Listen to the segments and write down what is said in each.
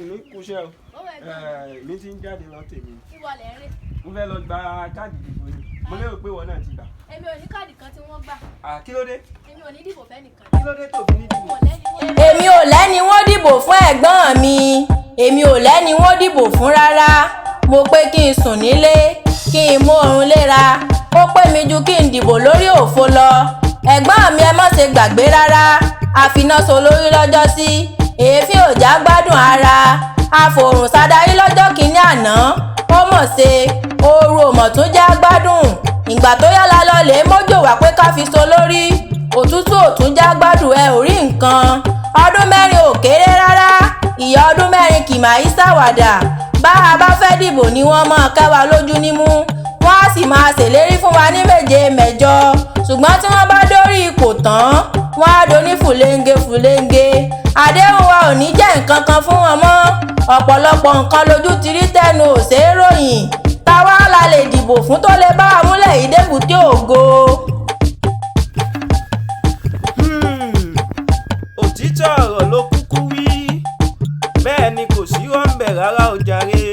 Àdùnní kúṣẹ́ o. Mi ti ń jáde lọ tèmi. Ìwọ lẹ̀ ń rè. Mo fẹ́ lọ gba káàdì ìdìbò yìí. Mo lérò pé ìwọ náà ti gbà. Èmi ò ní káàdì kan tí wọ́n gbà. Kí ló dé? Èmi ò ní dìbò fẹ́ nìkan. Kí ló dé tó fi ní dìbò? Èmi ò lẹ́ni wọ́n dìbò fún ẹ̀gbọ́n mi. Èmi ò lẹ́ni wọ́n dìbò fún rárá. Mo pé kí n sùn nílé, kí n mú oorun léra. Ó pè mí ju kí n dìbò lórí òfo lọ. Ẹ̀gbọ́n mi ẹ má ṣe gbàgbé rárá. Àfinàṣọ lórí lọ́jọ́ sí. Èéfín òjá gbádùn ara. Àfòrùn sadarí lọ́jọ́ kìíní àná. Ó mọ̀ ṣe ooru òmọ̀ tún já gbádùn. Ìgbà tó yá la lọ lè mójò wá pé ká fi so lórí. Òtútù òtún já gbádùn ẹ ò rí nǹkan. Ọdún mẹ́rin ò kéré rárá. Ìyá ọdún mẹ́rin kì máa í ṣàwàdà. Bá a bá fẹ́ dìbò ni wọ́n máa ká wa lójú nímú. Wọ́n á sì máa ṣèlérí fún wa ní méje mẹ́jọ. Ṣùgbọ́n tí wọ́n bá dórí ipò tán, wọ́n á doní fùlẹ́ńgé fùlẹ́ńgé. Àdéhùn wa ò ní jẹ́ nǹkan kan fún wọn mọ́. Ọ̀pọ̀lọpọ̀ nǹkan lójú ti rí tẹnu ò ṣeé ròyìn. Táwa la lè dìbò fún tó lè bá wa múlẹ̀ ìdébùté ògo. Òtítọ́ ọ̀rọ̀ ló kúkú wí. Bẹ́ẹ̀ ni kò sí rọ́ńbẹ̀ rárá o jàre.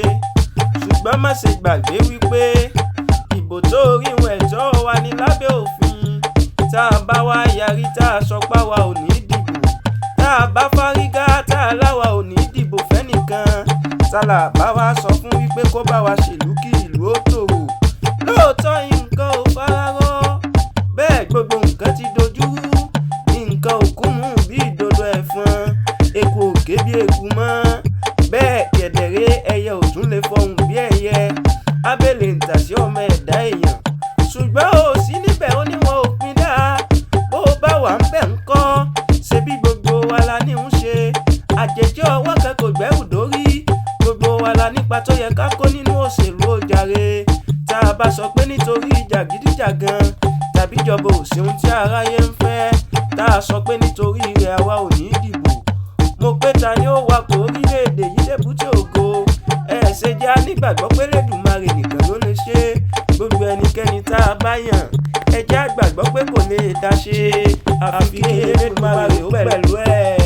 Ṣùgbọ́n má ṣe gbàgbé wípé ìbò tó rí wọn ẹ̀tọ́ wa ní lábẹ́ òfin. Tá a bá wá yarí tá a sọ pá wa ò ní dìbò. Tá a bá fárígá tá a láwa ò ní dìbò fẹ́nìkan. Tálà bá wa sọ fún wípé kó bá wa ṣèlú kí ìlú ó tòrò. Lóòótọ́ nǹkan ò fararọ́. Bẹ́ẹ̀ gbogbo nǹkan ti dojúrú. Nǹkan ò kúnnú bí ìdodo ẹ̀fọn. Eku ò ké bí eku mọ́. Bẹ́ẹ̀ kẹ̀dẹ̀rẹ́ ẹyẹ ò tún lè fọhùn bí ẹyẹ. Abẹ́lẹ̀ ń tà sí ọmọ ẹ̀dá èèyàn. Ṣùgbọ́n ò sí níbẹ̀ ó ní wọn ò pin dá. Bó o bá wà ń bẹ̀ ń kọ́. Ṣebí gbogbo wa la ní ń ṣe. Àjèjì ọwọ́ kan kò gbẹ́rù dórí. Gbogbo wa la nípa tó yẹ ká kó nínú òṣèlú ó jàre. Tá a bá sọ pé nítorí jàgídíjàgan tàbí ìjọba ò ṣe ohun tí aráyé ń fẹ́. Tá a sọ pé nítorí rẹ̀ àwa ò ní dìbò. Mo pé ta ni ó wakọ̀ orílẹ̀-èdè yìí débùté ògo. Ṣe jẹ́ anígbàgbọ́ pé Elédùmarè nìkan ló lè ṣe. Gbogbo ẹnikẹ́ni tá a bá yàn ẹ jẹ́ á gbàgbọ́ pé kò lè dá ṣe. Àfi kí Elédùmarè ó pẹ̀lú ẹ̀.